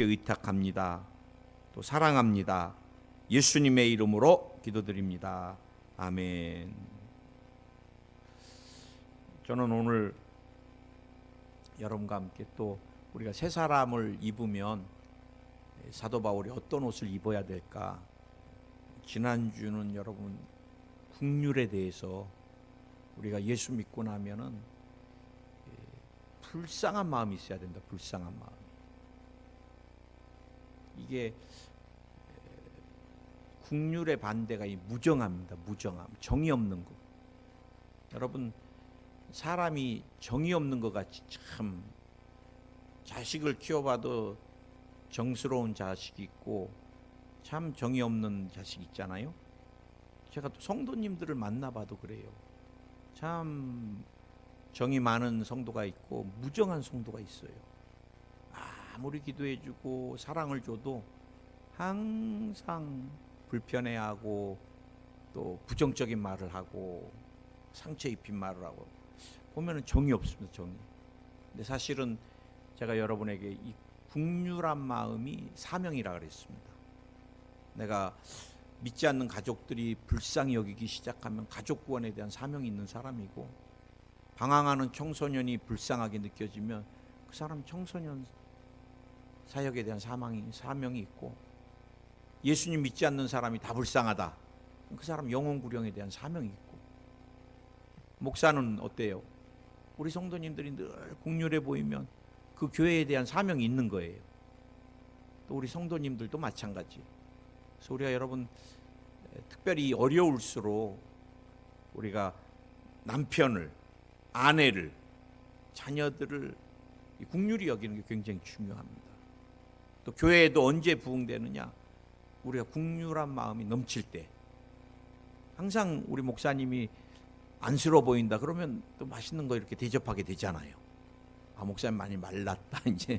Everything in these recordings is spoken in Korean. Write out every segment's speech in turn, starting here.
의탁합니다. 또 사랑합니다. 예수님의 이름으로 기도드립니다. 아멘. 저는 오늘 여러분과 함께 또 우리가 새 사람을 입으면 사도 바울이 어떤 옷을 입어야 될까? 지난주는 여러분 국률에 대해서 우리가 예수 믿고 나면은 불쌍한 마음이 있어야 된다. 불쌍한 마음. 이게 국률의 반대가 이 무정함입니다. 무정함, 정이 없는 것. 여러분, 사람이 정이 없는 것 같이 참 자식을 키워봐도 정스러운 자식이 있고 참 정이 없는 자식 있잖아요. 제가 또 성도님들을 만나봐도 그래요. 참 정이 많은 성도가 있고 무정한 성도가 있어요. 아무리 기도해주고 사랑을 줘도 항상 불편해하고 또 부정적인 말을 하고 상처 입힌 말을 하고 보면은 정이 없습니다. 정이. 근데 사실은 제가 여러분에게 이 국률한 마음이 사명이라 그랬습니다. 내가 믿지 않는 가족들이 불쌍히 여기기 시작하면 가족 구원에 대한 사명이 있는 사람이고, 방황하는 청소년이 불쌍하게 느껴지면 그 사람 청소년 사역에 대한 사명이 있고, 예수님 믿지 않는 사람이 다 불쌍하다, 그 사람 영혼 구령에 대한 사명이 있고. 목사는 어때요? 우리 성도님들이 늘 국률해 보이면 그 교회에 대한 사명이 있는 거예요. 또 우리 성도님들도 마찬가지. 그래서 우리가 여러분 특별히 어려울수록 우리가 남편을, 아내를, 자녀들을 국률이 여기는 게 굉장히 중요합니다. 또 교회에도 언제 부흥되느냐? 우리가 국률한 마음이 넘칠 때. 항상 우리 목사님이 안쓰러워 보인다 그러면 또 맛있는 거 이렇게 대접하게 되잖아요. 아, 목사님 많이 말랐다 이제.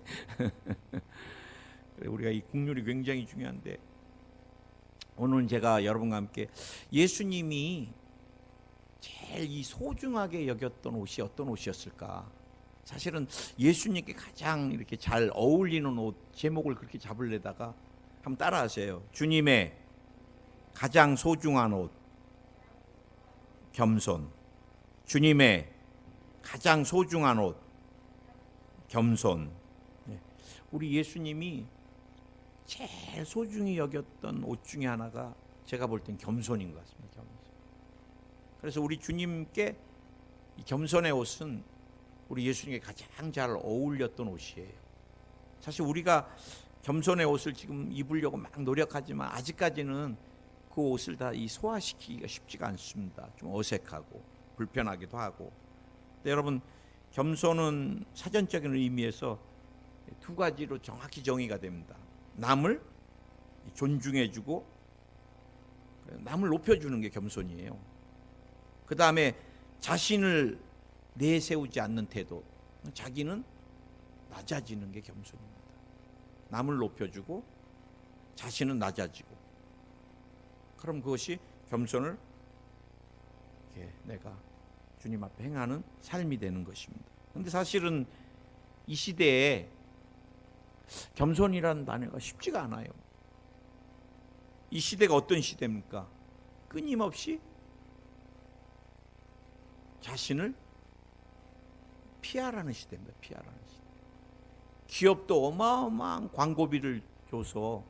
우리가 이 국률이 굉장히 중요한데, 오늘 제가 여러분과 함께 예수님이 제일 이 소중하게 여겼던 옷이 어떤 옷이었을까? 사실은 예수님께 가장 이렇게 잘 어울리는 옷 제목을 그렇게 잡으려다가 한번 따라하세요. 주님의 가장 소중한 옷, 겸손. 주님의 가장 소중한 옷, 겸손. 우리 예수님이 제일 소중히 여겼던 옷 중에 하나가 제가 볼 땐 겸손인 것 같습니다. 겸손. 그래서 우리 주님께 이 겸손의 옷은 우리 예수님께 가장 잘 어울렸던 옷이에요. 사실 우리가 겸손의 옷을 지금 입으려고 막 노력하지만 아직까지는 그 옷을 다 소화시키기가 쉽지가 않습니다. 좀 어색하고 불편하기도 하고. 근데 여러분, 겸손은 사전적인 의미에서 두 가지로 정확히 정의가 됩니다. 남을 존중해주고 남을 높여주는 게 겸손이에요. 그 다음에 자신을 내세우지 않는 태도, 자기는 낮아지는 게 겸손입니다. 남을 높여주고 자신은 낮아지고, 그럼 그것이 겸손을 이렇게 내가 주님 앞에 행하는 삶이 되는 것입니다. 그런데 사실은 이 시대에 겸손이라는 단어가 쉽지가 않아요. 이 시대가 어떤 시대입니까? 끊임없이 자신을 피하라는 시대입니다. 피하라는 시대. 기업도 어마어마한 광고비를 줘서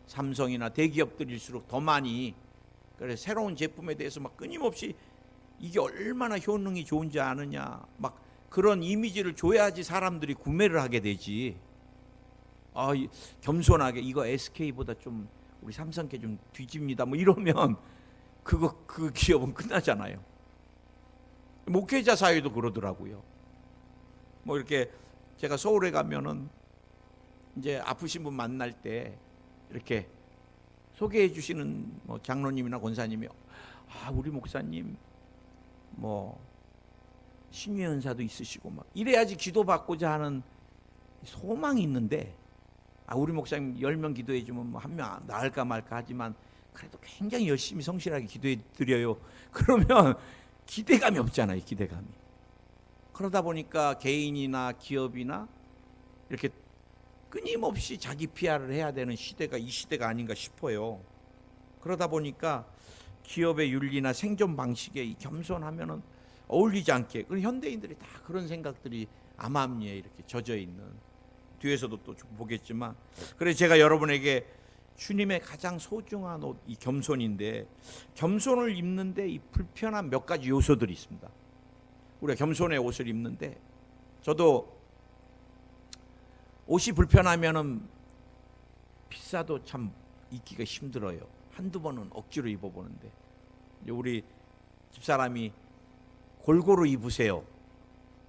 삼성이나 대기업들일수록 더 많이, 그래 새로운 제품에 대해서 막 끊임없이 이게 얼마나 효능이 좋은지 아느냐, 막 그런 이미지를 줘야지 사람들이 구매를 하게 되지. 겸손하게 이거 SK보다 좀 우리 삼성께 좀 뒤집니다 뭐 이러면 그 기업은 끝나잖아요. 목회자 사회도 그러더라고요. 뭐 이렇게 제가 서울에 가면은 이제 아프신 분 만날 때 이렇게 소개해 주시는 뭐 장로님이나 권사님이 우리 목사님 뭐 신유의 은사도 있으시고 막 이래야지 기도받고자 하는 소망이 있는데, 우리 목사님 10명 기도해 주면 뭐 한 명 나을까 말까 하지만 그래도 굉장히 열심히 성실하게 기도해 드려요. 그러면 기대감이 없잖아요. 기대감이. 그러다 보니까 개인이나 기업이나 이렇게 끊임없이 자기 PR을 해야 되는 시대가 이 시대가 아닌가 싶어요. 그러다 보니까 기업의 윤리나 생존 방식에 이 겸손하면은 어울리지 않게, 그런 현대인들이 다 그런 생각들이 암암리에 이렇게 젖어 있는, 뒤에서도 또 보겠지만, 그래서 제가 여러분에게 주님의 가장 소중한 옷, 이 겸손인데, 겸손을 입는데 이 불편한 몇 가지 요소들이 있습니다. 우리가 겸손의 옷을 입는데, 저도 옷이 불편하면은 비싸도 참 입기가 힘들어요. 한두 번은 억지로 입어보는데, 우리 집사람이 골고루 입으세요.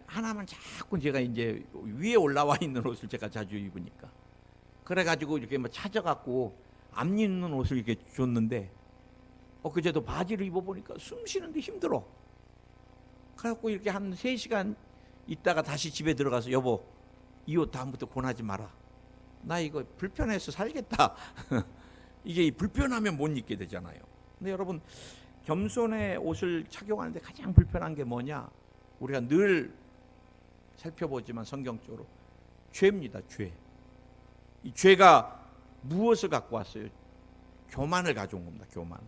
하나만 자꾸 제가 이제 위에 올라와 있는 옷을 제가 자주 입으니까, 그래가지고 이렇게 뭐 찾아갖고 안 입는 옷을 이렇게 줬는데, 그제도 바지를 입어보니까 숨 쉬는데 힘들어. 그래갖고 이렇게 한 3시간 있다가 다시 집에 들어가서, 여보, 이 옷 다음부터 권하지 마라. 나 이거 불편해서 살겠다. 이게 불편하면 못 입게 되잖아요. 근데 여러분, 겸손의 옷을 착용하는데 가장 불편한 게 뭐냐? 우리가 늘 살펴보지만 성경적으로 죄입니다. 죄. 이 죄가 무엇을 갖고 왔어요? 교만을 가져온 겁니다. 교만.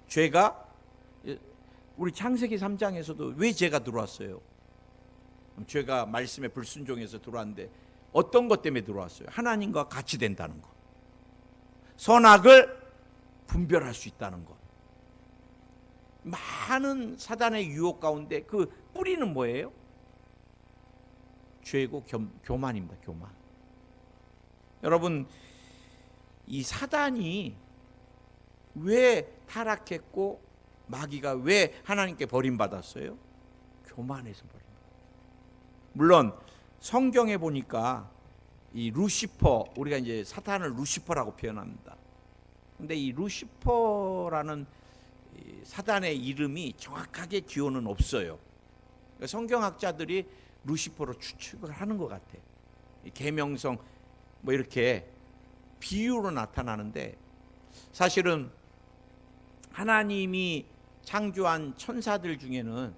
죄가, 우리 창세기 3장에서도 왜 죄가 들어왔어요? 죄가 말씀에 불순종해서 들어왔는데 어떤 것 때문에 들어왔어요? 하나님과 같이 된다는 것, 선악을 분별할 수 있다는 것. 많은 사단의 유혹 가운데 그 뿌리는 뭐예요? 죄고 교만입니다. 교만. 여러분, 이 사단이 왜 타락했고 마귀가 왜 하나님께 버림받았어요? 교만해서 버림받았어요. 물론 성경에 보니까 이 루시퍼, 우리가 이제 사탄을 루시퍼라고 표현합니다. 근데 이 루시퍼라는 사단의 이름이 정확하게 기호는 없어요. 그러니까 성경학자들이 루시퍼로 추측을 하는 것 같아. 계명성 뭐 이렇게 비유로 나타나는데, 사실은 하나님이 창조한 천사들 중에는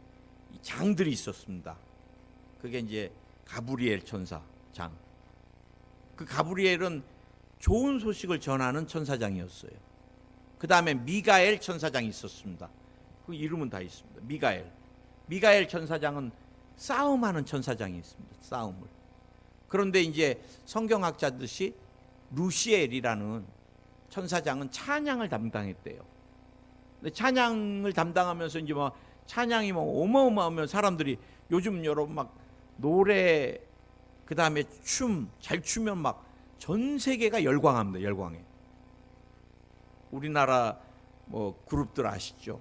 장들이 있었습니다. 그게 이제 가브리엘 천사 장. 그 가브리엘은 좋은 소식을 전하는 천사장이었어요. 그 다음에 미가엘 천사장이 있었습니다. 그 이름은 다 있습니다. 미가엘 천사장은 싸움하는 천사장이 있습니다. 싸움을. 그런데 이제 성경학자듯이 루시엘이라는 천사장은 찬양을 담당했대요. 근데 찬양을 담당하면서 이제 막 찬양이 막 어마어마하면 사람들이, 요즘 여러분 막 노래, 그 다음에 잘 추면 막 전 세계가 열광합니다. 열광해. 우리나라 뭐 그룹들 아시죠?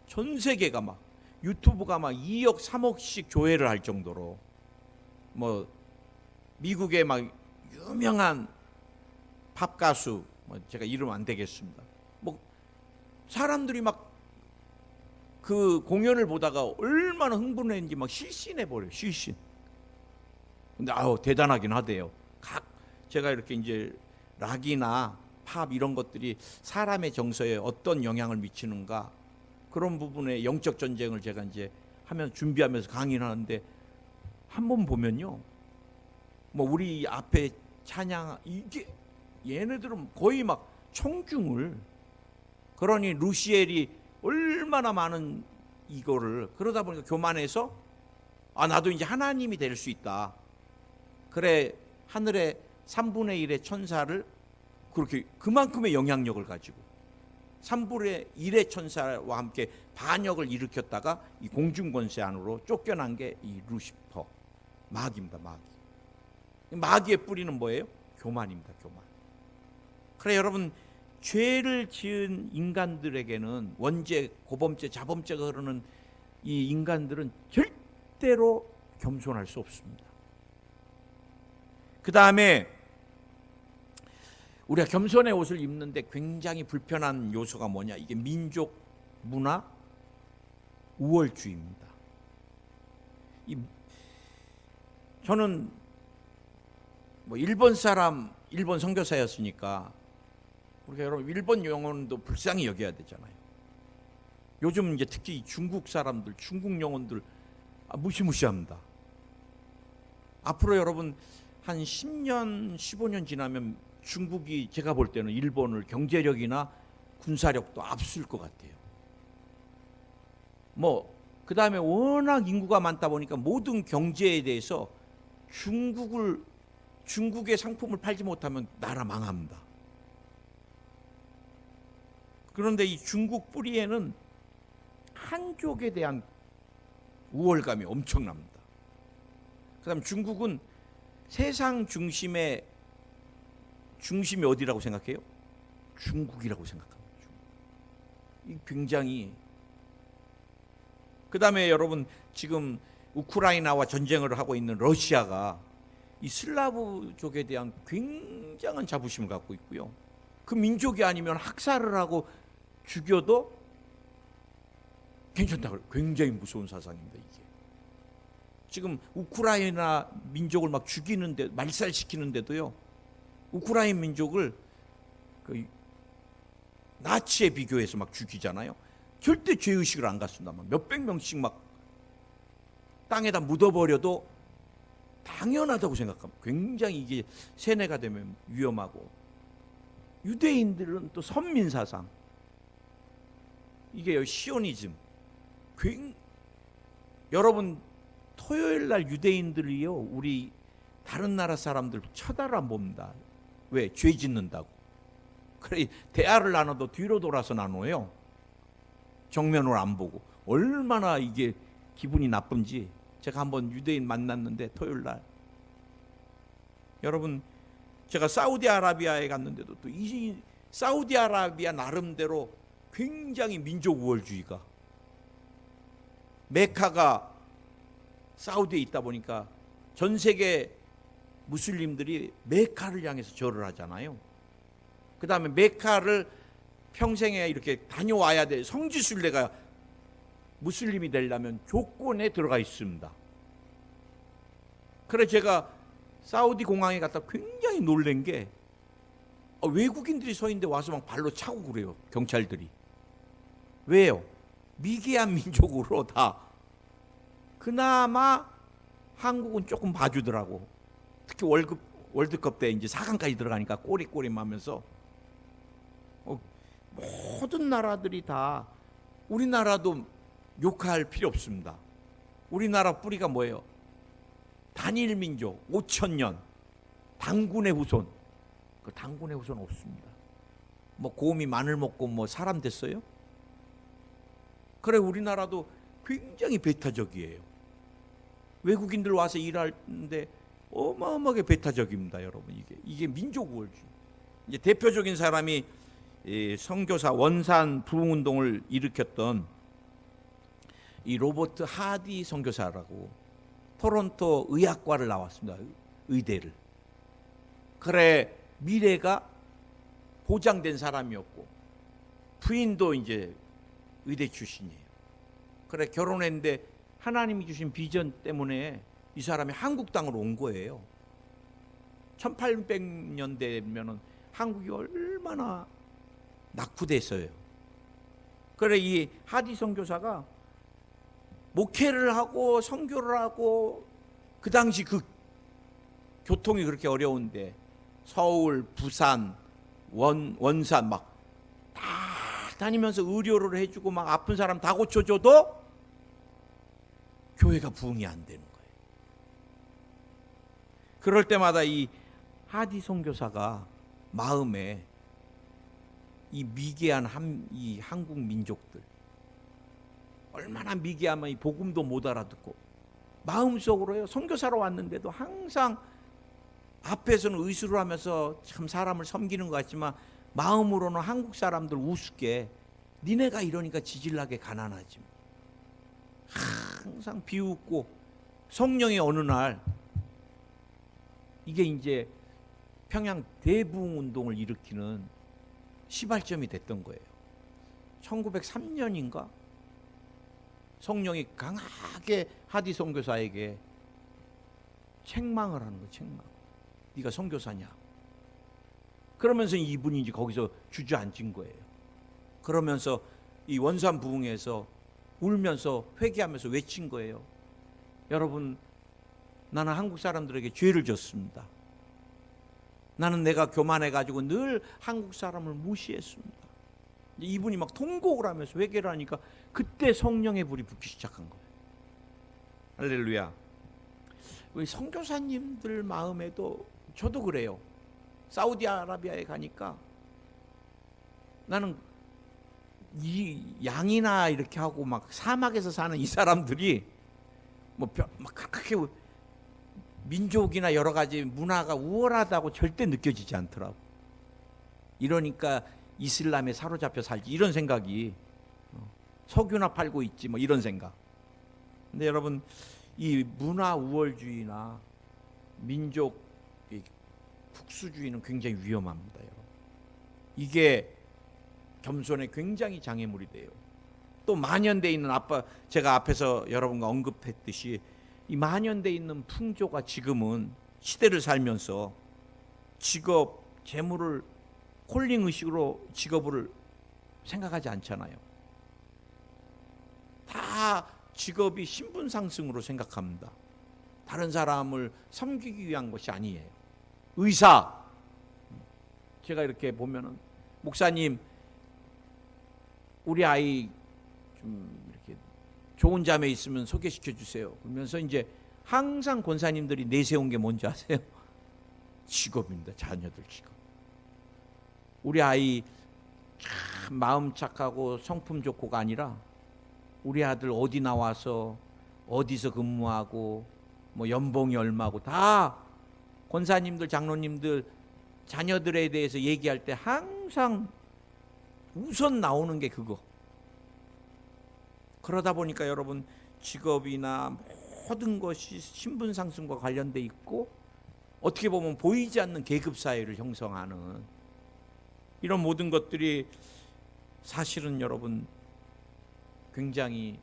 전 세계가 막 유튜브가 막 2억 3억씩 조회를 할 정도로, 뭐 미국의 막 유명한 팝 가수, 뭐 제가 이름 안 되겠습니다. 뭐 사람들이 막 그 공연을 보다가 얼마나 흥분했는지 막 실신해 버려요. 실신. 근데 대단하긴 하대요. 제가 이렇게 이제 락이나 팝 이런 것들이 사람의 정서에 어떤 영향을 미치는가, 그런 부분의 영적 전쟁을 제가 이제 준비하면서 강의를 하는데, 한번 보면요, 뭐 우리 앞에 찬양, 이게 얘네들은 거의 막 청중을, 그러니 루시엘이 얼마나 많은 이거를, 그러다 보니까 교만해서 나도 이제 하나님이 될 수 있다. 그래, 하늘의 3분의 1의 천사를 그렇게 그만큼의 영향력을 가지고 3분의 1의 천사와 함께 반역을 일으켰다가 이 공중권세 안으로 쫓겨난 게 이 루시퍼, 마귀입니다. 마귀의 뿌리는 뭐예요? 교만입니다. 교만. 그래, 여러분, 죄를 지은 인간들에게는, 원죄, 고범죄, 자범죄가 흐르는 이 인간들은 절대로 겸손할 수 없습니다. 그 다음에 우리가 겸손의 옷을 입는데 굉장히 불편한 요소가 뭐냐? 이게 민족, 문화, 우월주의입니다. 저는 뭐 일본 선교사였으니까 우리가 여러분 일본 영혼도 불쌍히 여겨야 되잖아요. 요즘 이제 특히 중국 사람들, 중국 영혼들 무시무시합니다. 앞으로 여러분 한 10년, 15년 지나면 중국이 제가 볼 때는 일본을 경제력이나 군사력도 앞설 것 같아요. 그 다음에 워낙 인구가 많다 보니까 모든 경제에 대해서 중국의 상품을 팔지 못하면 나라 망합니다. 그런데 이 중국 뿌리에는 한족에 대한 우월감이 엄청납니다. 그 다음 중국은 세상 중심이 어디라고 생각해요? 중국이라고 생각합니다. 이 굉장히. 그 다음에 여러분 지금 우크라이나와 전쟁을 하고 있는 러시아가 이 슬라브족에 대한 굉장한 자부심을 갖고 있고요. 그 민족이 아니면 학살을 하고 죽여도 괜찮다고. 굉장히 무서운 사상입니다. 이게 지금 우크라이나 민족을 막 죽이는데, 말살시키는데도요, 우크라이나 민족을 그 나치에 비교해서 막 죽이잖아요. 절대 죄의식을 안 갖습니다. 막 몇백 명씩 막 땅에다 묻어버려도 당연하다고 생각합니다. 굉장히 이게 세뇌가 되면 위험하고. 유대인들은 또 선민 사상, 이게 시오니즘. 여러분 토요일 날 유대인들이요, 우리 다른 나라 사람들 쳐다를 안 봅니다. 왜? 죄 짓는다고. 그래 대화를 나눠도 뒤로 돌아서 나눠요. 정면으로 안 보고. 얼마나 이게 기분이 나쁜지. 제가 한번 유대인 만났는데 토요일 날, 여러분 제가 사우디아라비아에 갔는데도 또 이 사우디아라비아 나름대로 굉장히 민족 우월주의가, 메카가 사우디에 있다 보니까 전 세계 무슬림들이 메카를 향해서 절을 하잖아요. 그 다음에 메카를 평생에 이렇게 다녀와야 돼. 성지순례가 무슬림이 되려면 조건에 들어가 있습니다. 그래 제가 사우디 공항에 갔다 굉장히 놀란 게, 외국인들이 서 있는데 와서 막 발로 차고 그래요. 경찰들이. 왜요? 미개한 민족으로 다. 그나마 한국은 조금 봐주더라고. 특히 월드컵 때 이제 4강까지 들어가니까 꼬리꼬리하면서 모든 나라들이 다. 우리나라도 욕할 필요 없습니다. 우리나라 뿌리가 뭐예요? 단일 민족, 5,000년, 당군의 후손. 그 당군의 후손 없습니다. 곰이 마늘 먹고 사람 됐어요? 그래 우리나라도 굉장히 배타적이에요. 외국인들 와서 일하는데 어마어마하게 배타적입니다, 여러분. 이게 민족 우월주의. 이제 대표적인 사람이 선교사 원산 부흥운동을 일으켰던 이 로버트 하디 선교사라고, 토론토 의학과를 나왔습니다. 의대를. 그래 미래가 보장된 사람이었고, 부인도 이제 의대 출신이에요. 그래 결혼했는데 하나님이 주신 비전 때문에 이 사람이 한국 땅으로 온 거예요. 1800년대면은 한국이 얼마나 낙후됐어요. 그래 이 하디 선교사가 목회를 하고 선교를 하고, 그 당시 그 교통이 그렇게 어려운데 서울, 부산, 원산 막 다 다니면서 의료를 해주고 막 아픈 사람 다 고쳐줘도 교회가 부흥이 안 되는 거예요. 그럴 때마다 이 하디 선교사가 마음에 이 미개한 이 한국 민족들, 얼마나 미개하면 이 복음도 못 알아듣고, 마음속으로요, 선교사로 왔는데도 항상 앞에서는 의술을 하면서 참 사람을 섬기는 것 같지만 마음으로는 한국 사람들 우습게, 니네가 이러니까 지질나게 가난하지. 항상 비웃고. 성령이 어느 날 이게 이제 평양 대부흥운동을 일으키는 시발점이 됐던 거예요. 1903년인가? 성령이 강하게 하디 선교사에게 책망을 하는 거예요. 책망. 네가 선교사냐? 그러면서 이분이 이제 거기서 주저앉은 거예요. 그러면서 이 원산 부흥에서 울면서 회개하면서 외친 거예요. 여러분, 나는 한국 사람들에게 죄를 졌습니다. 나는 내가 교만해가지고 늘 한국 사람을 무시했습니다. 이분이 막 통곡을 하면서 회개를 하니까 그때 성령의 불이 붙기 시작한 거예요. 할렐루야. 우리 선교사님들 마음에도 저도 그래요. 사우디아라비아에 가니까 나는 이 양이나 이렇게 하고 막 사막에서 사는 이 사람들이 막 그렇게 민족이나 여러 가지 문화가 우월하다고 절대 느껴지지 않더라고. 이러니까 이슬람에 사로잡혀 살지, 이런 생각이, 석유나 팔고 있지 뭐 이런 생각. 근데 여러분, 이 문화 우월주의나 민족 국수주의는 굉장히 위험합니다. 여러분. 이게 겸손에 굉장히 장애물이 돼요. 또 만연돼 있는, 제가 앞에서 여러분과 언급했듯이 이 만연돼 있는 풍조가 지금은 시대를 살면서 직업, 재물을 콜링 의식으로 직업을 생각하지 않잖아요. 다 직업이 신분 상승으로 생각합니다. 다른 사람을 섬기기 위한 것이 아니에요. 의사, 제가 이렇게 보면은 목사님 우리 아이 좀 이렇게 좋은 자매 있으면 소개시켜 주세요. 그러면서 이제 항상 권사님들이 내세운 게 뭔지 아세요? 직업입니다. 자녀들 직업. 우리 아이 참 마음 착하고 성품 좋고가 아니라 우리 아들 어디 나와서 어디서 근무하고 뭐 연봉이 얼마고, 다 권사님들 장로님들 자녀들에 대해서 얘기할 때 항상 우선 나오는 게 그거. 그러다 보니까 여러분, 직업이나 모든 것이 신분 상승과 관련돼 있고 어떻게 보면 보이지 않는 계급 사회를 형성하는 이런 모든 것들이 사실은 여러분 굉장히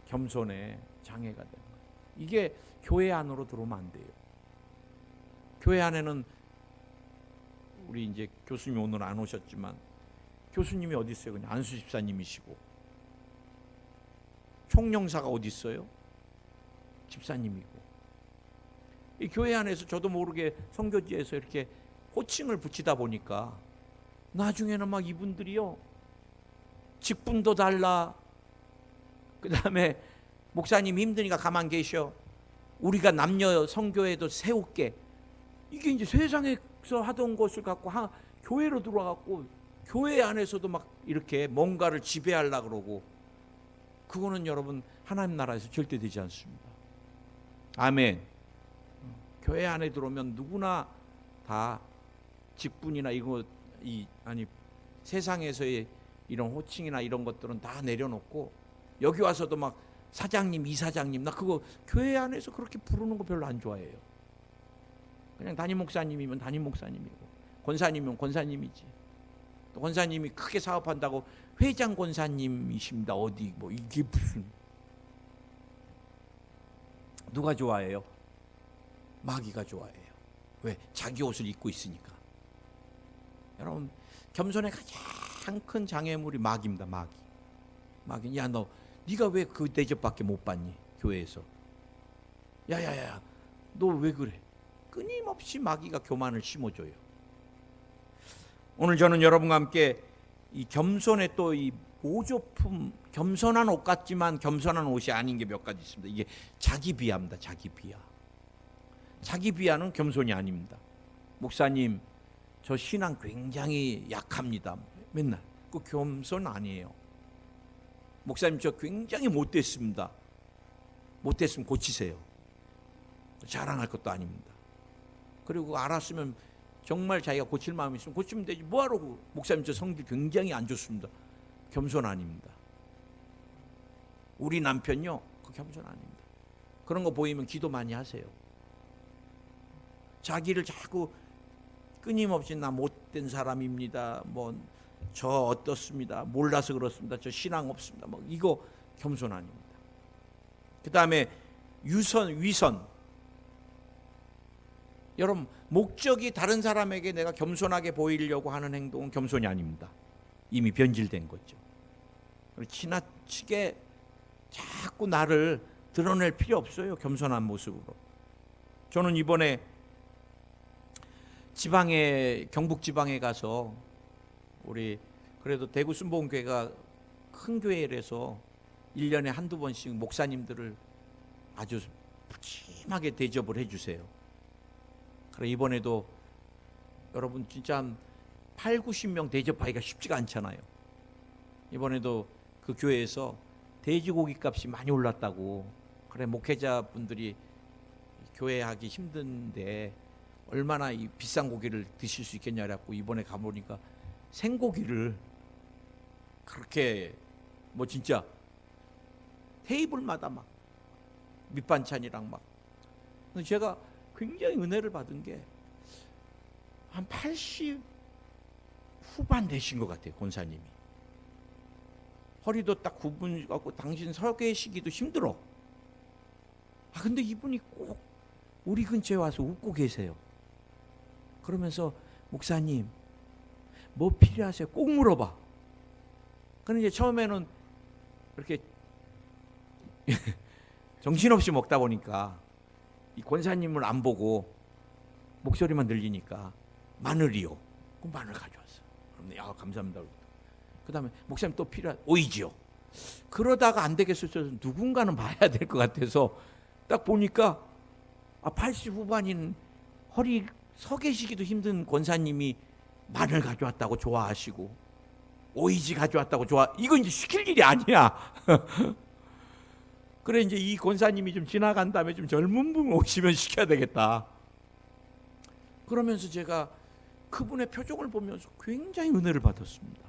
겸손에 장애가 되는 거예요. 이게 교회 안으로 들어오면 안 돼요. 교회 안에는 우리 이제 교수님 오늘 안 오셨지만 교수님이 어디 있어요? 그냥 안수 집사님이시고, 총영사가 어디 있어요? 집사님이고. 이 교회 안에서 저도 모르게 선교지에서 이렇게 호칭을 붙이다 보니까 나중에는 막 이분들이요, 직분도 달라, 그 다음에 목사님 힘드니까 가만 계셔, 우리가 남녀 선교회도 세울게, 이게 이제 세상에서 하던 것을 갖고 교회로 들어와갖고 교회 안에서도 막 이렇게 뭔가를 지배하려고 그러고, 그거는 여러분 하나님 나라에서 절대 되지 않습니다. 아멘. 교회 안에 들어오면 누구나 다 직분이나 아니 세상에서의 이런 호칭이나 이런 것들은 다 내려놓고, 여기 와서도 막 사장님, 이사장님, 나 그거 교회 안에서 그렇게 부르는 거 별로 안 좋아해요. 그냥 담임 목사님이면 담임 목사님이고, 권사님이면 권사님이지. 또 권사님이 크게 사업한다고 회장 권사님이십니다. 어디 뭐 이게 무슨, 누가 좋아해요? 마귀가 좋아해요. 왜? 자기 옷을 입고 있으니까. 여러분, 겸손의 가장 큰 장애물이 마귀입니다. 마귀. 야, 네가 왜 그 대접밖에 못 받니? 교회에서. 야야야, 너 왜 그래? 끊임없이 마귀가 교만을 심어줘요. 오늘 저는 여러분과 함께 이 겸손의 또 이 모조품, 겸손한 옷 같지만 겸손한 옷이 아닌 게 몇 가지 있습니다. 이게 자기 비하입니다. 자기 비하. 자기 비하는 겸손이 아닙니다. 목사님, 저 신앙 굉장히 약합니다. 맨날. 그 겸손 아니에요. 목사님, 저 굉장히 못됐습니다. 못됐으면 고치세요. 자랑할 것도 아닙니다. 그리고 알았으면 정말 자기가 고칠 마음이 있으면 고치면 되지. 뭐하러 목사님, 저 성질 굉장히 안 좋습니다. 겸손 아닙니다. 우리 남편요, 그 겸손 아닙니다. 그런 거 보이면 기도 많이 하세요. 자기를 자꾸 끊임없이 나 못된 사람입니다. 뭐 저 어떻습니다. 몰라서 그렇습니다. 저 신앙 없습니다. 뭐 이거 겸손 아닙니다. 그 다음에 위선. 여러분, 목적이 다른 사람에게 내가 겸손하게 보이려고 하는 행동은 겸손이 아닙니다. 이미 변질된 거죠. 지나치게 자꾸 나를 드러낼 필요 없어요. 겸손한 모습으로. 저는 이번에 지방에 경북 지방에 가서 우리 그래도 대구 순복음교회가 큰 교회라서 1년에 한두 번씩 목사님들을 아주 푸짐하게 대접을 해주세요. 그래 이번에도 여러분 진짜 한 8, 90명 대접하기가 쉽지가 않잖아요. 이번에도 그 교회에서 돼지고기 값이 많이 올랐다고. 그래 목회자분들이 교회 하기 힘든데 얼마나 이 비싼 고기를 드실 수 있겠냐 그래갖고 이번에 가보니까 생고기를 그렇게 뭐 진짜 테이블마다 막 밑반찬이랑 막. 제가 굉장히 은혜를 받은 게 한 80 후반 되신 것 같아요. 권사님이 허리도 딱 굽은갖고 당신 서 계시기도 힘들어. 근데 이분이 꼭 우리 근처에 와서 웃고 계세요. 그러면서 목사님 뭐 필요하세요? 꼭 물어봐. 그런데 이제 처음에는 이렇게 정신없이 먹다 보니까 이 권사님을 안 보고 목소리만 들리니까 마늘이요. 그럼 마늘 가져왔어. 그럼 야 감사합니다. 그 다음에 목사님 또 필요한 오이지요. 그러다가 안 되겠어서 누군가는 봐야 될 것 같아서 딱 보니까 80 후반인 허리 서 계시기도 힘든 권사님이 마늘 가져왔다고 좋아하시고 오이지 가져왔다고 좋아. 이건 이제 시킬 일이 아니야. 그래 이제 이 권사님이 좀 지나간 다음에 좀 젊은 분 오시면 시켜야 되겠다. 그러면서 제가 그분의 표정을 보면서 굉장히 은혜를 받았습니다.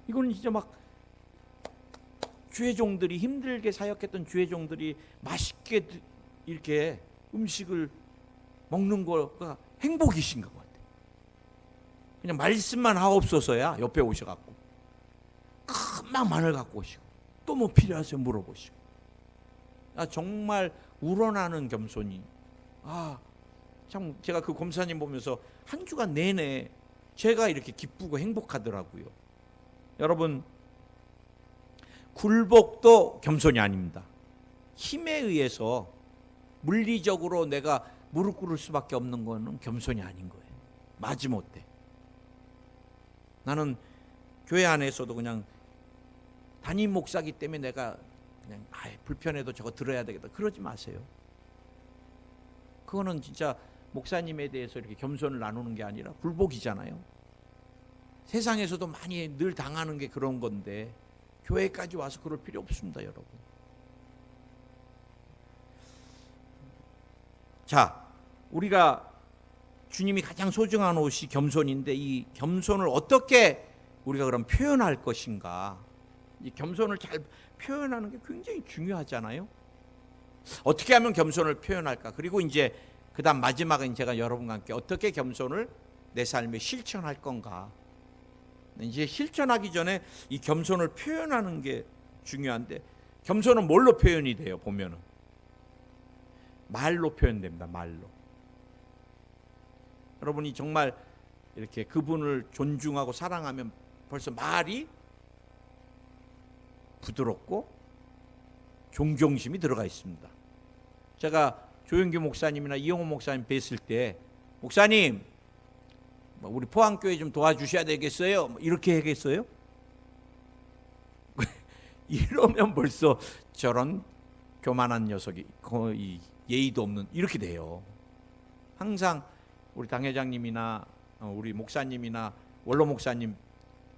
이거는 진짜 막 주의 종들이 힘들게 사역했던 주의 종들이 맛있게 이렇게 음식을 먹는 거가 행복이신 것 같아요. 그냥 말씀만 하옵소서야 옆에 오셔갖고 금방 마늘 갖고 오시고 또 뭐 필요하세요 물어보시고. 정말 우러나는 겸손이. 참 제가 그 검사님 보면서 한 주간 내내 제가 이렇게 기쁘고 행복하더라고요. 여러분 굴복도 겸손이 아닙니다. 힘에 의해서 물리적으로 내가 무릎 꿇을 수밖에 없는 거는 겸손이 아닌 거예요. 마지못해 나는 교회 안에서도 그냥 담임 목사기 때문에 내가 그냥 불편해도 저거 들어야 되겠다 그러지 마세요. 그거는 진짜 목사님에 대해서 이렇게 겸손을 나누는 게 아니라 굴복이잖아요. 세상에서도 많이 늘 당하는 게 그런 건데 교회까지 와서 그럴 필요 없습니다, 여러분. 자, 우리가 주님이 가장 소중한 옷이 겸손인데 이 겸손을 어떻게 우리가 그럼 표현할 것인가? 이 겸손을 잘 표현하는 게 굉장히 중요하잖아요. 어떻게 하면 겸손을 표현할까? 그리고 이제 그다음 마지막은 제가 여러분과 함께 어떻게 겸손을 내 삶에 실천할 건가? 이제 실천하기 전에 이 겸손을 표현하는 게 중요한데 겸손은 뭘로 표현이 돼요? 보면은 말로 표현됩니다. 말로. 여러분이 정말 이렇게 그분을 존중하고 사랑하면 벌써 말이 부드럽고 존경심이 들어가 있습니다. 제가 조영규 목사님이나 이용호 목사님 뵀을 때 목사님 우리 포항교회 좀 도와주셔야 되겠어요? 이렇게 하겠어요? 이러면 벌써 저런 교만한 녀석이 거의 예의도 없는 이렇게 돼요. 항상 우리 당회장님이나 우리 목사님이나 원로 목사님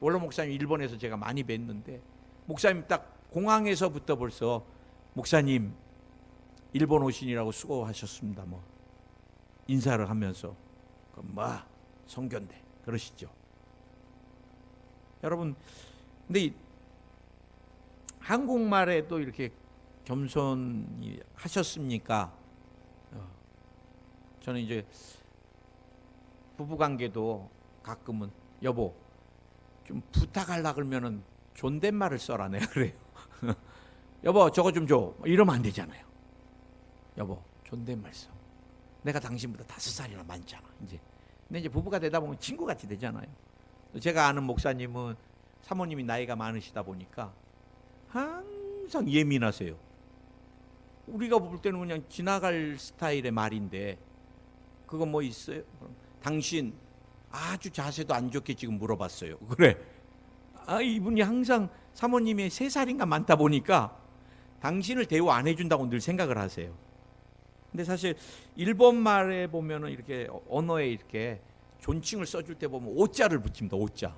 일본에서 제가 많이 뵀는데 목사님 딱 공항에서부터 벌써 목사님 일본 오시느라고 수고하셨습니다. 뭐 인사를 하면서 성견대 그러시죠. 여러분, 근데 한국말에도 이렇게 겸손히 하셨습니까? 저는 이제 부부관계도 가끔은 여보 좀 부탁하려고 그러면은 존댓말을 써라 내가 그래요. 여보 저거 좀 줘 이러면 안 되잖아요. 여보 존댓말 써. 내가 당신보다 5살이나 많잖아. 근데 이제 부부가 되다 보면 친구같이 되잖아요. 제가 아는 목사님은 사모님이 나이가 많으시다 보니까 항상 예민하세요. 우리가 볼 때는 그냥 지나갈 스타일의 말인데 그거 뭐 있어요? 당신 아주 자세도 안 좋게 지금 물어봤어요. 그래. 이분이 항상 사모님이 3살인가 많다 보니까 당신을 대우 안 해준다고 늘 생각을 하세요. 근데 사실 일본 말에 보면은 이렇게 언어에 이렇게 존칭을 써줄 때 보면 오자를 붙입니다. 오자.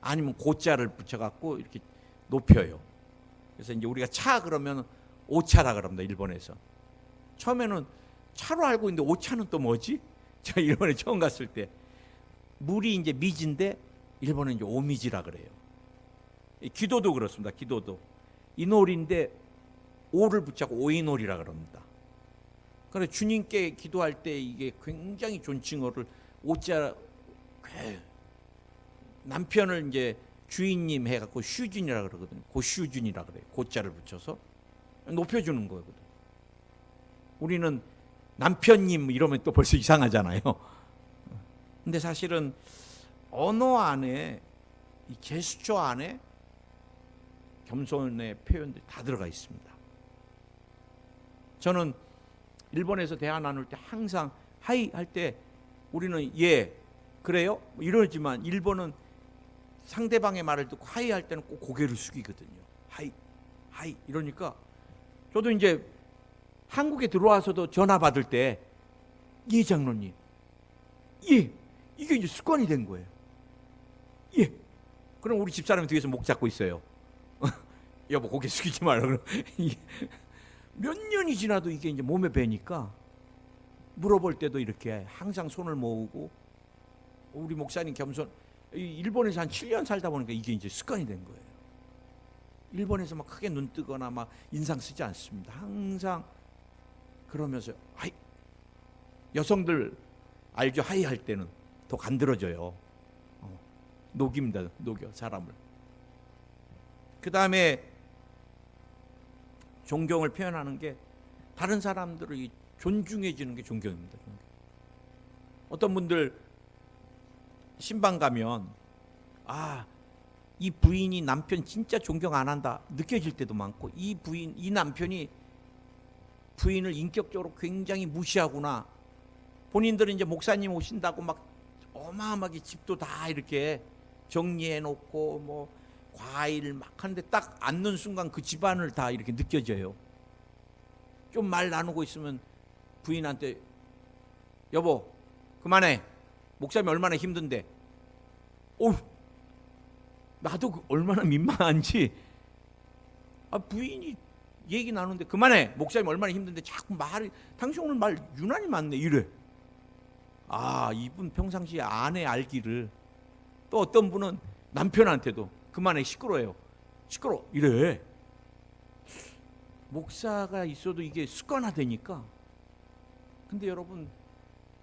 아니면 고자를 붙여갖고 이렇게 높여요. 그래서 이제 우리가 차 그러면 오차라 그럽니다. 일본에서. 처음에는 차로 알고 있는데 오차는 또 뭐지? 제가 일본에 처음 갔을 때 물이 이제 미지인데 일본은 이제 오미지라 그래요. 기도도 그렇습니다. 기도도 이놀인데 오를 붙잡고 오이놀이라 그럽니다. 그래서 주님께 기도할 때 이게 굉장히 존칭어를 오자, 남편을 이제 주인님 해갖고 슈준이라 그러거든요. 고슈준이라 그래요. 고자를 붙여서 높여주는 거거든. 우리는 남편님 이러면 또 벌써 이상하잖아요. 근데 사실은 언어 안에, 이 제스처 안에 겸손의 표현들이 다 들어가 있습니다. 저는 일본에서 대화 나눌 때 항상 하이 할 때 우리는 예 그래요 이러지만 일본은 상대방의 말을 듣고 하이 할 때는 꼭 고개를 숙이거든요. 하이 하이 이러니까 저도 이제 한국에 들어와서도 전화 받을 때 예 장로님 예 이게 이제 습관이 된 거예요. 예 그럼 우리 집사람이 뒤에서 목 잡고 있어요. 여보 고개 숙이지 말라. 몇 년이 지나도 이게 이제 몸에 배니까 물어볼 때도 이렇게 항상 손을 모으고, 우리 목사님 겸손, 일본에서 한 7년 살다 보니까 이게 이제 습관이 된 거예요. 일본에서 막 크게 눈 뜨거나 막 인상 쓰지 않습니다. 항상 그러면서 하이. 여성들 알죠? 하이 할 때는 더 간드러져요. 녹입니다. 녹여 사람을. 그 다음에 존경을 표현하는 게 다른 사람들을 존중해 주는 게 존경입니다. 존경. 어떤 분들 신방 가면 이 부인이 남편 진짜 존경 안 한다 느껴질 때도 많고, 이 남편이 부인을 인격적으로 굉장히 무시하구나. 본인들은 이제 목사님 오신다고 막 어마어마하게 집도 다 이렇게 정리해 놓고 뭐 과일 막 하는데 딱 앉는 순간 그 집안을 다 이렇게 느껴져요. 좀 말 나누고 있으면 부인한테 여보 그만해. 목사님 얼마나 힘든데. 나도 얼마나 민망한지. 부인이 얘기 나누는데 그만해. 목사님 얼마나 힘든데 자꾸 말이, 당신 오늘 말 유난히 많네 이래. 이분 평상시에 아내 알기를. 또 어떤 분은 남편한테도 그만해 시끄러워요. 시끄러 이래. 목사가 있어도 이게 습관화되니까. 근데 여러분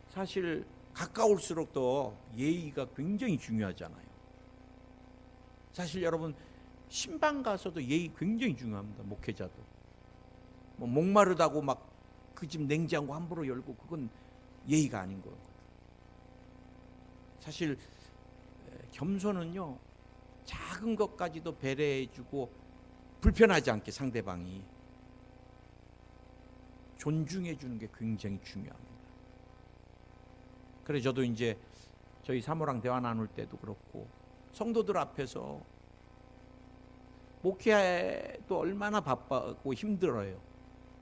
사실 가까울수록 더 예의가 굉장히 중요하잖아요. 사실 여러분 신방 가서도 예의 굉장히 중요합니다. 목회자도 뭐 목마르다고 막 그 집 냉장고 함부로 열고 그건 예의가 아닌 거예요. 사실 겸손은요 작은 것까지도 배려해주고 불편하지 않게 상대방이 존중해주는 게 굉장히 중요합니다. 그래서 저도 이제 저희 사모랑 대화 나눌 때도 그렇고 성도들 앞에서 목회도 얼마나 바쁘고 힘들어요.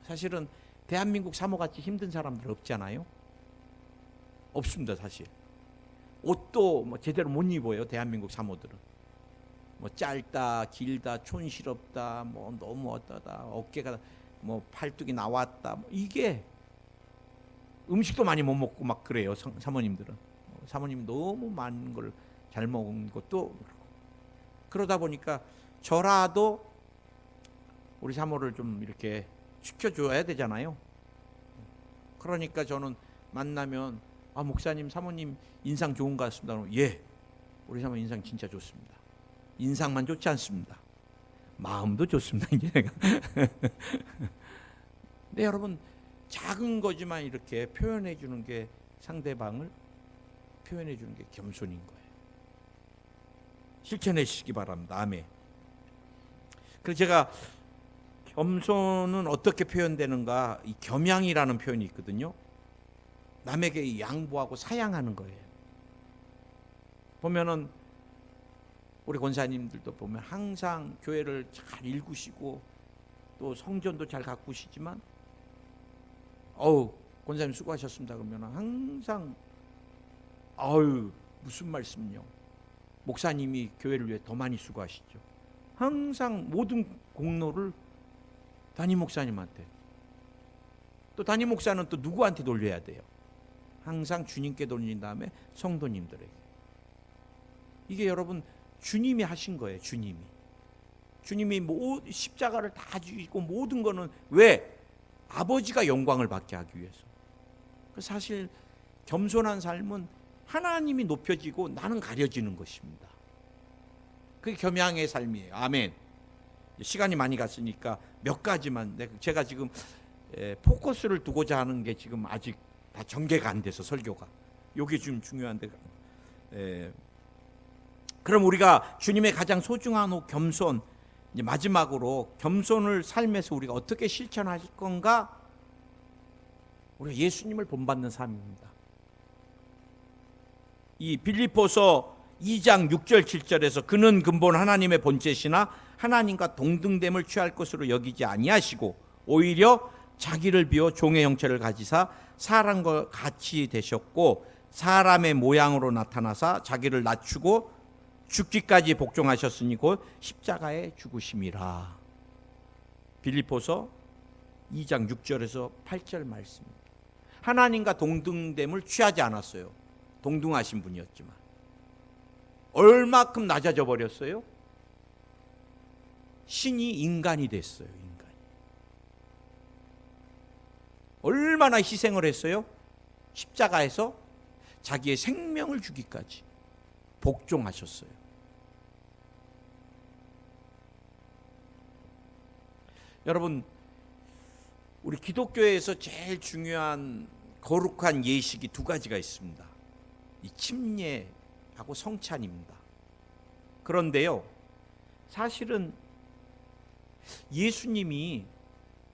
사실은 대한민국 사모같이 힘든 사람들 없잖아요. 없습니다. 사실 옷도 뭐 제대로 못 입어요. 대한민국 사모들은 뭐 짧다 길다 촌스럽다 뭐 너무 어떠다 어깨가 뭐 팔뚝이 나왔다 뭐 이게 음식도 많이 못 먹고 막 그래요. 사모님들은 사모님이 너무 많은 걸 잘 먹은 것도 그렇고. 그러다 보니까 저라도 우리 사모를 좀 이렇게 지켜줘야 되잖아요. 그러니까 저는 만나면 목사님 사모님 인상 좋은 것 같습니다. 예, 우리 사모 인상 진짜 좋습니다. 인상만 좋지 않습니다. 마음도 좋습니다. 이제 내가. 근데 여러분 작은 거지만 이렇게 표현해 주는 게, 상대방을 표현해 주는 게 겸손인 거예요. 실천하시기 바랍니다. 아멘. 그래서 제가 겸손은 어떻게 표현되는가, 이 겸양이라는 표현이 있거든요. 남에게 양보하고 사양하는 거예요. 보면은 우리 권사님들도 보면 항상 교회를 잘 일구시고 또 성전도 잘 가꾸시지만 권사님 수고하셨습니다 그러면 항상 무슨 말씀요. 목사님이 교회를 위해 더 많이 수고하시죠. 항상 모든 공로를 담임 목사님한테, 또 담임 목사는 또 누구한테 돌려야 돼요? 항상 주님께 돌린 다음에 성도님들에게. 이게 여러분 주님이 하신 거예요. 주님이 십자가를 다 지고 모든 거는 왜? 아버지가 영광을 받게 하기 위해서. 사실 겸손한 삶은 하나님이 높여지고 나는 가려지는 것입니다. 그게 겸양의 삶이에요. 아멘. 시간이 많이 갔으니까 몇 가지만, 제가 지금 포커스를 두고자 하는 게 지금 아직 다 전개가 안 돼서 설교가 이게 좀 중요한데, 그럼 우리가 주님의 가장 소중한 겸손, 이제 마지막으로 겸손을 삶에서 우리가 어떻게 실천할 건가? 우리가 예수님을 본받는 삶입니다. 이 빌립보서 2장 6절 7절에서 그는 근본 하나님의 본체시나 하나님과 동등됨을 취할 것으로 여기지 아니하시고 오히려 자기를 비워 종의 형체를 가지사 사람과 같이 되셨고 사람의 모양으로 나타나사 자기를 낮추고 죽기까지 복종하셨으니 곧 십자가에 죽으심이라. 빌립보서 2장 6절에서 8절 말씀입니다. 하나님과 동등됨을 취하지 않았어요. 동등하신 분이었지만 얼마큼 낮아져 버렸어요? 신이 인간이 됐어요. 인간이. 얼마나 희생을 했어요? 십자가에서 자기의 생명을 주기까지 복종하셨어요. 여러분, 우리 기독교에서 제일 중요한 거룩한 예식이 두 가지가 있습니다. 이 침례하고 성찬입니다. 그런데요, 사실은 예수님이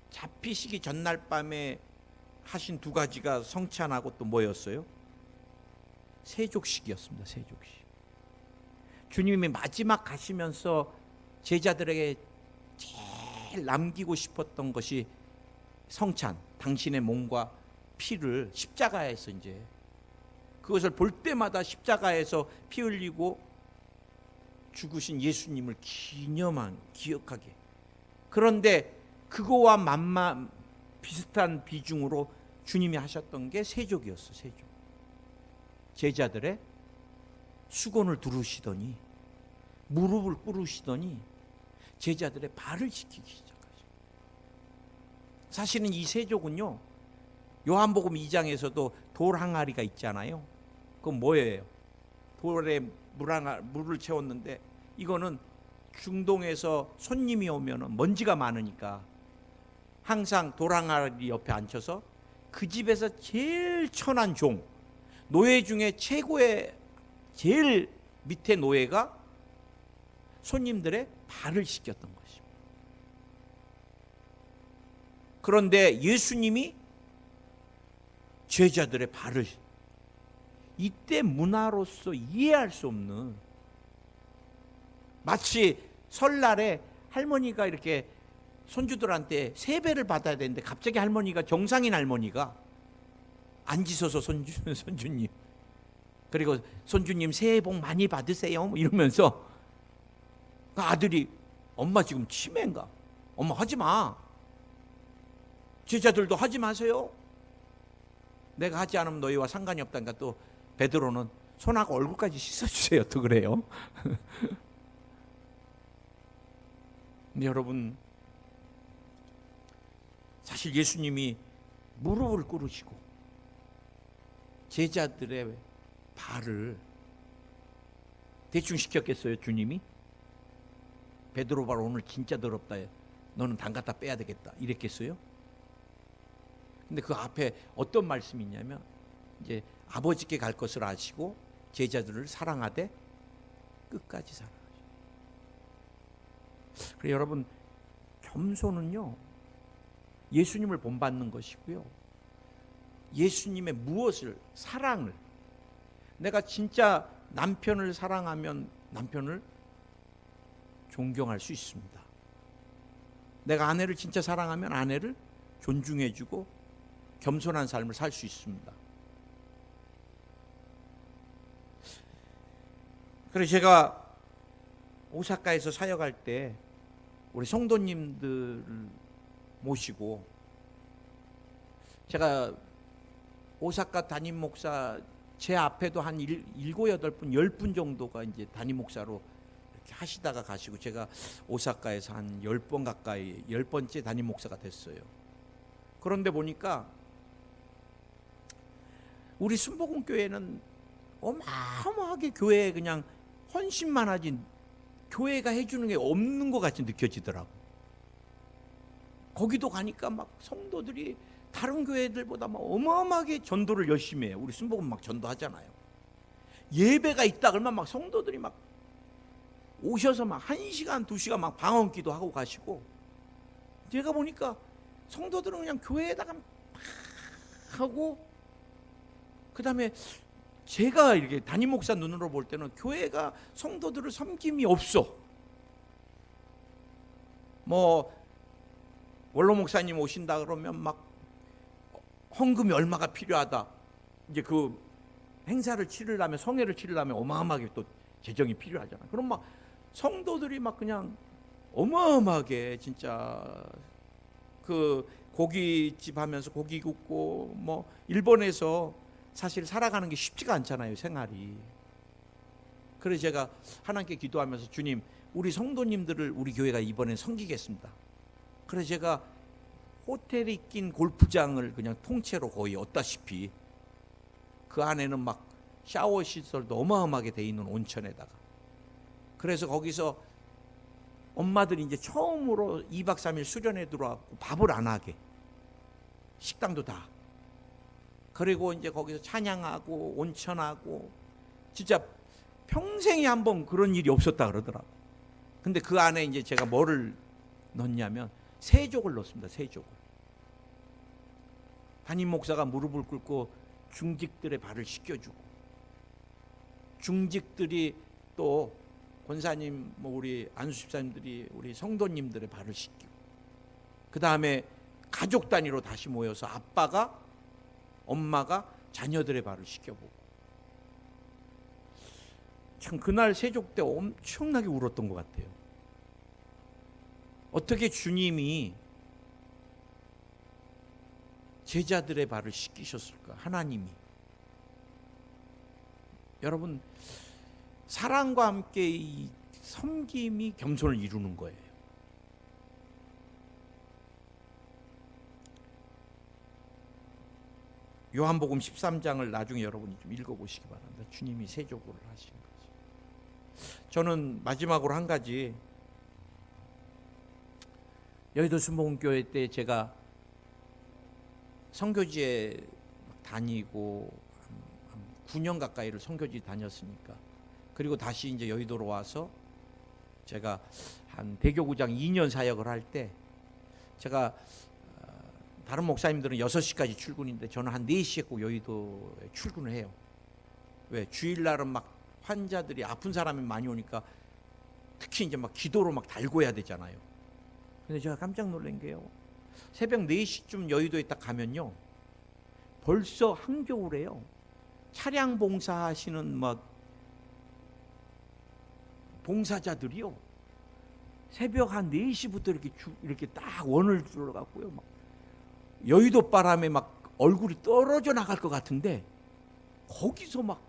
잡히시기 전날 밤에 하신 두 가지가 성찬하고 또 뭐였어요? 세족식이었습니다. 세족식. 주님이 마지막 가시면서 제자들에게 제일 남기고 싶었던 것이 성찬, 당신의 몸과 피를 십자가에서 이제 그것을 볼 때마다 십자가에서 피 흘리고 죽으신 예수님을 기억하게. 그런데 그거와 비슷한 비중으로 주님이 하셨던 게 세족이었어. 세족. 제자들의 수건을 두르시더니 무릎을 꿇으시더니 제자들의 발을 씻기기 시작하죠. 사실은 이 세족은요, 요한복음 2장에서도 돌 항아리가 있잖아요. 그건 뭐예요? 돌에 물을 채웠는데 이거는 중동에서 손님이 오면 먼지가 많으니까 항상 돌 항아리 옆에 앉혀서 그 집에서 제일 천한 종, 노예 중에 최고의 제일 밑에 노예가 손님들의 발을 씻겼던 것입니다. 그런데 예수님이 제자들의 발을, 이때 문화로서 이해할 수 없는, 마치 설날에 할머니가 이렇게 손주들한테 세배를 받아야 되는데 갑자기 할머니가, 정상인 할머니가 앉으셔서 손주님, 그리고 손주님 새해 복 많이 받으세요 이러면서, 그 아들이 엄마 지금 치매인가? 엄마 하지 마. 제자들도 하지 마세요. 내가 하지 않으면 너희와 상관이 없다니까 또 베드로는 손하고 얼굴까지 씻어주세요. 또 그래요. 근데 여러분, 사실 예수님이 무릎을 꿇으시고 제자들의 발을 대충 시켰겠어요, 주님이? 베드로 발 오늘 진짜 더럽다. 너는 담갔다 빼야 되겠다. 이랬겠어요? 근데 그 앞에 어떤 말씀이 있냐면, 이제 아버지께 갈 것을 아시고 제자들을 사랑하되 끝까지 사랑하죠. 그래서 여러분, 겸손은요, 예수님을 본받는 것이고요, 예수님의 무엇을, 사랑을, 내가 진짜 남편을 사랑하면 남편을 존경할 수 있습니다. 내가 아내를 진짜 사랑하면 아내를 존중해주고 겸손한 삶을 살 수 있습니다. 그래서 제가 오사카에서 사역할 때 우리 성도님들을 모시고, 제가 오사카 담임 목사 제 앞에도 한 7, 8분, 10분 정도가 이제 담임 목사로 이렇게 하시다가 가시고, 제가 오사카에서 한 10번 가까이 10번째 담임 목사가 됐어요. 그런데 보니까 우리 순복음교회는 어마어마하게 교회에 그냥 헌신만 하지 교회가 해주는 게 없는 것 같이 느껴지더라고. 거기도 가니까 막 성도들이 다른 교회들보다 막 어마어마하게 전도를 열심히 해요. 우리 순복음 막 전도하잖아요. 예배가 있다 그러면 막 성도들이 막 오셔서 막 1시간, 2시간 막 방언 기도하고 가시고, 제가 보니까 성도들은 그냥 교회에다가 막 하고, 그 다음에 제가 이렇게 담임 목사 눈으로 볼 때는 교회가 성도들을 섬김이 없어. 뭐 원로 목사님 오신다 그러면 막 헌금이 얼마가 필요하다, 이제 그 행사를 치르려면, 성회를 치르려면 어마어마하게 또 재정이 필요하잖아. 그럼 막 성도들이 막 그냥 어마어마하게 진짜 그 고깃집 하면서 고기 굽고, 뭐 일본에서 사실 살아가는 게 쉽지가 않잖아요, 생활이. 그래서 제가 하나님께 기도하면서, 주님, 우리 성도님들을 우리 교회가 이번엔 섬기겠습니다. 그래서 제가 호텔이 낀 골프장을 그냥 통째로 거의 얻다시피, 그 안에는 막 샤워 시설도 어마어마하게 돼 있는 온천에다가, 그래서 거기서 엄마들이 이제 처음으로 2박 3일 수련회 들어왔고 밥을 안 하게, 식당도 다, 그리고 이제 거기서 찬양하고 온천하고, 진짜 평생에 한 번 그런 일이 없었다 그러더라고. 근데 그 안에 이제 제가 뭐를 넣냐면 세족을 넣습니다. 세족을. 담임 목사가 무릎을 꿇고 중직들의 발을 씻겨주고, 중직들이 또 권사님, 뭐 우리 안수 집사님들이 우리 성도님들의 발을 씻기고, 그 다음에 가족 단위로 다시 모여서 아빠가, 엄마가 자녀들의 발을 씻겨보고. 참 그날 세족 때 엄청나게 울었던 것 같아요. 어떻게 주님이 제자들의 발을 씻기셨을까? 하나님이. 여러분, 사랑과 함께 이 섬김이 겸손을 이루는 거예요. 요한복음 13장을 나중에 여러분이 좀 읽어보시기 바랍니다. 주님이 세족을 하신 거죠. 저는 마지막으로 한 가지, 여의도 순복음교회 때 제가 선교지에 다니고 한 9년 가까이를 선교지 다녔으니까, 그리고 다시 이제 여의도로 와서 제가 한 대교구장 2년 사역을 할 때, 제가 다른 목사님들은 6시까지 출근인데 저는 한 4시에 꼭 여의도에 출근을 해요. 왜? 주일날은 막 환자들이, 아픈 사람이 많이 오니까 특히 이제 막 기도로 막 달궈야 되잖아요. 근데 제가 깜짝 놀란 게요, 새벽 4시쯤 여의도에 딱 가면요, 벌써 한겨울에요, 차량 봉사하시는 막 봉사자들이요, 새벽 한 4시부터 이렇게 딱 원을 들어갔고요, 막 여의도 바람에 막 얼굴이 떨어져 나갈 것 같은데, 거기서 막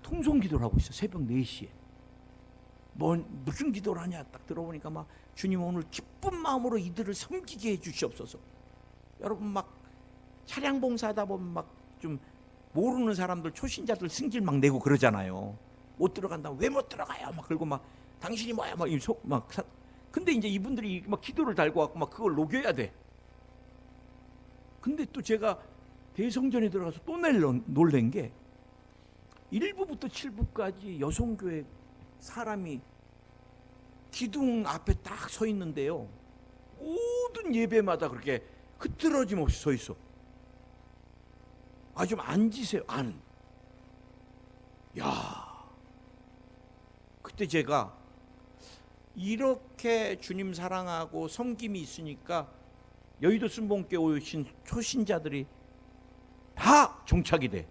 통성 기도를 하고 있어. 새벽 4시에. 무슨 기도를 하냐 딱 들어보니까 막, 주님 오늘 기쁜 마음으로 이들을 섬기게 해 주시옵소서. 여러분, 막 차량 봉사하다 보면 막 좀 모르는 사람들, 초신자들 승질 막 내고 그러잖아요. 못 들어간다, 왜 못 들어가요? 막 그리고 막 당신이 뭐야 막 근데 이제 이분들이 막 기도를 달고 갖고 막 그걸 녹여야 돼. 근데 또 제가 대성전에 들어가서 또 놀란 게, 1부부터 7부까지 여성교회 사람이 기둥 앞에 딱 서 있는데요, 모든 예배마다 그렇게 흐트러짐 없이 서 있어. 좀 앉으세요. 야, 그때 제가 이렇게 주님 사랑하고 섬김이 있으니까 여의도 순복음교회 오신 초신자들이 다 정착이 돼.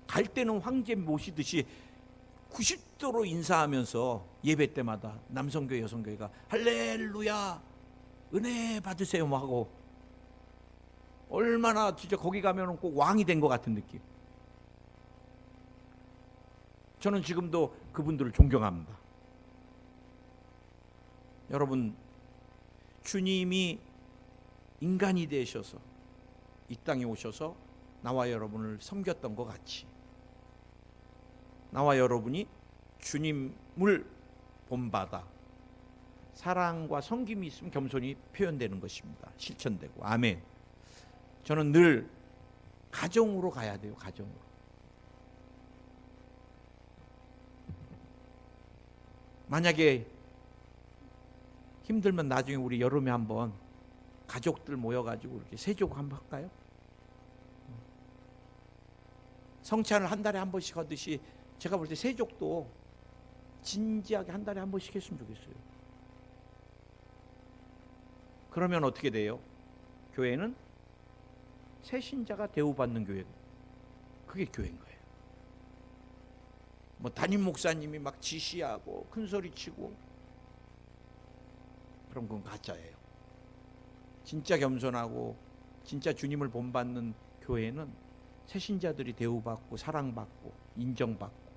갈 때는 황제 모시듯이 90도로 인사하면서 예배 때마다 남성교회 여성교회가 할렐루야 은혜 받으세요 하고, 얼마나 진짜 거기 가면 꼭 왕이 된 것 같은 느낌. 저는 지금도 그분들을 존경합니다. 여러분, 주님이 인간이 되셔서 이 땅에 오셔서 나와 여러분을 섬겼던 것 같이, 나와 여러분이 주님을 본받아 사랑과 섬김이 있으면 겸손이 표현되는 것입니다. 실천되고. 아멘. 저는 늘 가정으로 가야 돼요. 가정으로. 만약에 힘들면 나중에 우리 여름에 한번 가족들 모여가지고 이렇게 세족 한번 할까요? 성찬을 한 달에 한 번씩 하듯이 제가 볼 때 세족도 진지하게 한 달에 한 번씩 했으면 좋겠어요. 그러면 어떻게 돼요? 교회는 새신자가 대우받는 교회, 그게 교회인 거예요. 뭐 담임 목사님이 막 지시하고 큰 소리 치고, 그럼 그건 가짜예요. 진짜 겸손하고 진짜 주님을 본받는 교회는 새신자들이 대우받고 사랑받고 인정받고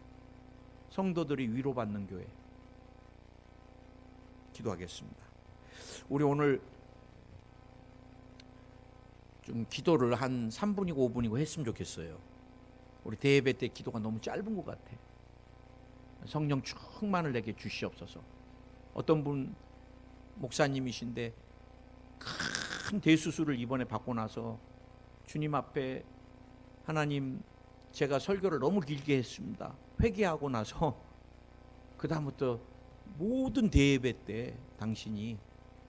성도들이 위로받는 교회. 기도하겠습니다. 우리 오늘 좀 기도를 한 3분이고 5분이고 했으면 좋겠어요. 우리 대예배 때 기도가 너무 짧은 것 같아. 성령 충만을 내게 주시옵소서. 어떤 분 목사님이신데 큰 대수술을 이번에 받고 나서 주님 앞에, 하나님 제가 설교를 너무 길게 했습니다. 회개하고 나서 그 다음부터 모든 대예배 때 당신이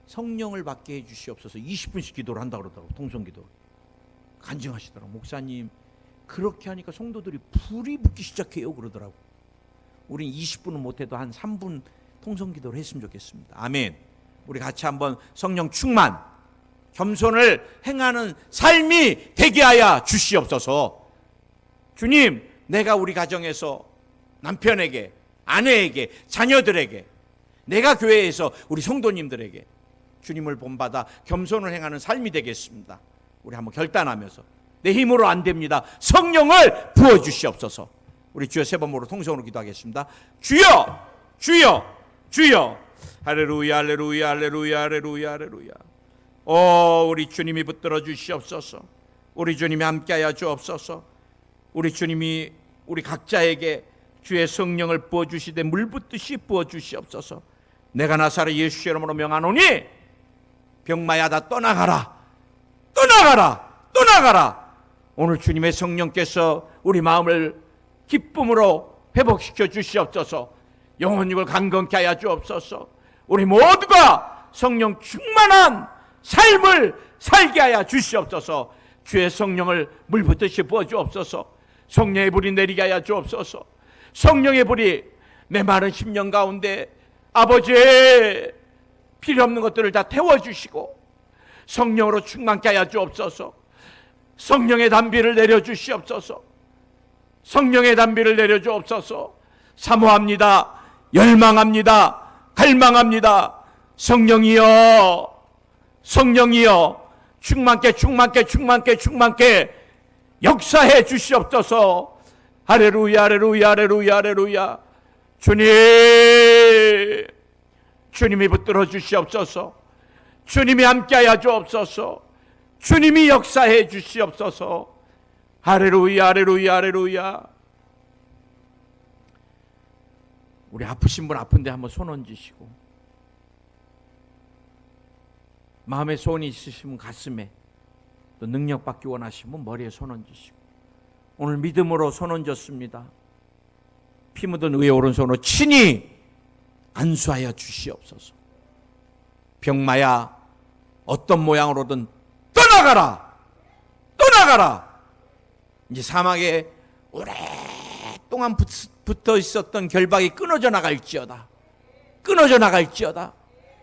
성령을 받게 해주시옵소서 20분씩 기도를 한다 그러더라고. 통성기도 간증하시더라고. 목사님 그렇게 하니까 성도들이 불이 붙기 시작해요 그러더라고. 우린 20분은 못해도 한 3분 통성기도를 했으면 좋겠습니다. 아멘. 우리 같이 한번 성령 충만, 겸손을 행하는 삶이 되게 하여 주시옵소서. 주님, 내가 우리 가정에서 남편에게, 아내에게, 자녀들에게, 내가 교회에서 우리 성도님들에게 주님을 본받아 겸손을 행하는 삶이 되겠습니다. 우리 한번 결단하면서, 내 힘으로 안 됩니다. 성령을 부어주시옵소서. 우리 주여 세 번으로 통성으로 기도하겠습니다. 주여, 주여, 주여. 할렐루야, 할렐루야, 할렐루야, 할렐루야, 할렐루야. 우리 주님이 붙들어 주시옵소서. 우리 주님이 함께하여 주옵소서. 우리 주님이 우리 각자에게 주의 성령을 부어주시되 물 붓듯이 부어주시옵소서. 내가 나사렛 예수 이름으로 명하노니 병마야 다 떠나가라, 떠나가라, 떠나가라. 오늘 주님의 성령께서 우리 마음을 기쁨으로 회복시켜 주시옵소서. 영혼육을 강건케 하여 주옵소서. 우리 모두가 성령 충만한 삶을 살게 하여 주시옵소서. 주의 성령을 물 붓듯이 부어 주옵소서. 성령의 불이 내리게 하여 주옵소서. 성령의 불이 내 마른 심령 가운데 아버지의 필요 없는 것들을 다 태워주시고 성령으로 충만케 하여 주옵소서. 성령의 단비를 내려주시옵소서. 성령의 단비를 내려주옵소서. 사모합니다. 열망합니다. 갈망합니다. 성령이여, 성령이여, 충만케 충만케 충만케 충만케 역사해 주시옵소서. 할렐루야, 할렐루야, 할렐루야, 할렐루야. 주님, 주님이 붙들어 주시옵소서. 주님이 함께하여 주옵소서. 주님이 역사해 주시옵소서. 할렐루야, 할렐루야, 할렐루야. 우리 아프신 분 아픈데 한번 손 얹으시고, 마음에 소원이 있으시면 가슴에, 또 능력 받기 원하시면 머리에 손 얹으시고, 오늘 믿음으로 손 얹었습니다. 피 묻은 의의 오른손으로 친히 안수하여 주시옵소서. 병마야 어떤 모양으로든 떠나가라! 떠나가라! 이제 사막에 오랫동안 붙어 있었던 결박이 끊어져 나갈지어다. 끊어져 나갈지어다.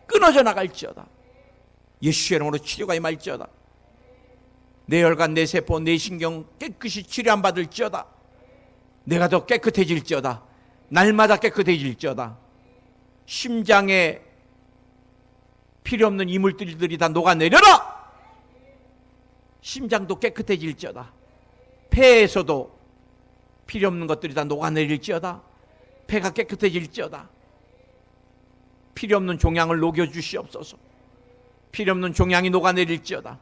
끊어져 나갈지어다. 예수의 이름으로 치료가 임할지어다. 내 혈관, 내 세포, 내 신경 깨끗이 치료 안 받을지어다. 내가 더 깨끗해질지어다. 날마다 깨끗해질지어다. 심장에 필요 없는 이물질들이 다 녹아내려라. 심장도 깨끗해질지어다. 폐에서도 필요 없는 것들이 다 녹아내릴지어다. 폐가 깨끗해질지어다. 필요 없는 종양을 녹여주시옵소서. 필요 없는 종양이 녹아내릴지어다.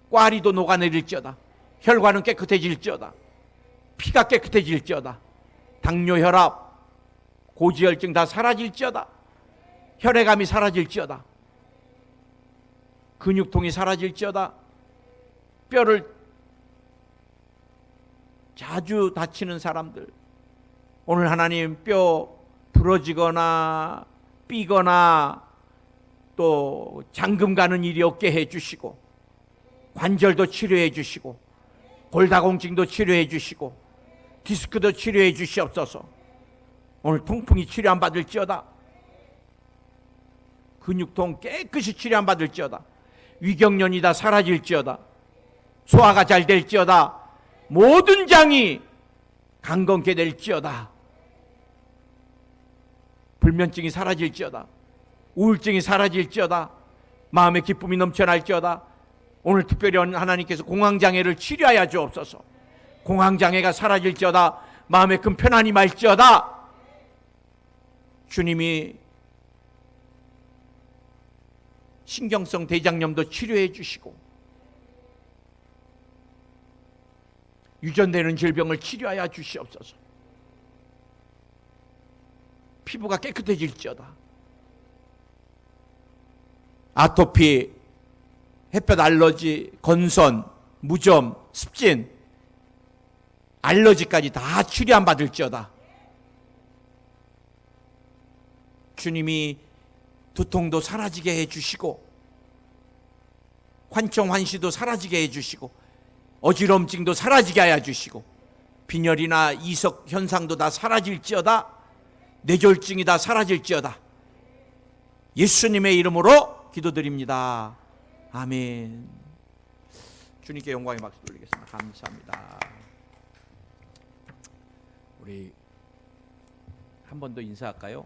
꽈리도 녹아내릴지어다. 혈관은 깨끗해질지어다. 피가 깨끗해질지어다. 당뇨, 혈압, 고지혈증 다 사라질지어다. 혈액암이 사라질지어다. 근육통이 사라질지어다. 뼈를 자주 다치는 사람들, 오늘 하나님 뼈 부러지거나 삐거나 또 장금 가는 일이 없게 해주시고, 관절도 치료해 주시고, 골다공증도 치료해 주시고, 디스크도 치료해 주시옵소서. 오늘 통풍이 치료 안 받을지어다. 근육통 깨끗이 치료 안 받을지어다. 위경련이 다 사라질지어다. 소화가 잘 될지어다. 모든 장이 강건케 될지어다. 불면증이 사라질지어다. 우울증이 사라질지어다. 마음의 기쁨이 넘쳐날지어다. 오늘 특별히 하나님께서 공황장애를 치료하여 주옵소서. 공황장애가 사라질지어다. 마음에 큰 편안이 말지어다. 주님이 신경성 대장염도 치료해 주시고, 유전되는 질병을 치료하여 주시옵소서. 피부가 깨끗해질지어다. 아토피, 햇볕 알러지, 건선, 무좀, 습진, 알러지까지 다 치료 안 받을지어다. 주님이 두통도 사라지게 해주시고, 환청 환시도 사라지게 해주시고, 어지럼증도 사라지게 하여 주시고, 빈혈이나 이석 현상도 다 사라질지어다. 뇌졸중이 다 사라질지어다. 예수님의 이름으로 기도드립니다. 아멘. 주님께 영광의 박수 돌리겠습니다. 감사합니다. 우리 한 번 더 인사할까요?